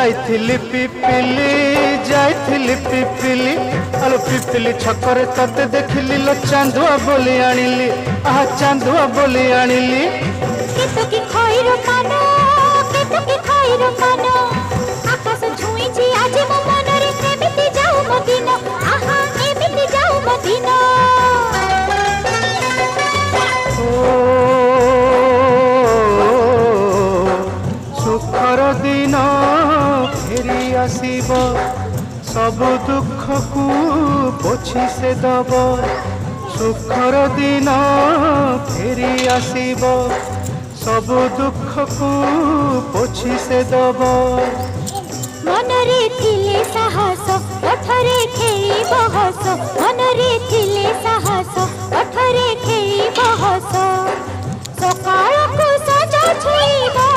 जाइथिली पिपिली जाइथिली पिपिली आलो पिपिली छकरे तते देखिली लो चांदुआ बोली आनिली आहा चांदुआ बोली आनिली केतो की खइरो कानो केतो की खइरो कानो आकाश छुईची आज मो मनरे एमिति जाऊ मो दिन आहा एमिति जाऊ मो दिन सुखर दिन फेरी आसीब सब दुख को पोछि से दब सुखर दिन फेरी आसीब सब दुख को पोछि से दब मनरे थिले साहस ओठरे खेई बहस मनरे थिले साहस ओठरे खेई बहस सकाळ को सजा छुईबा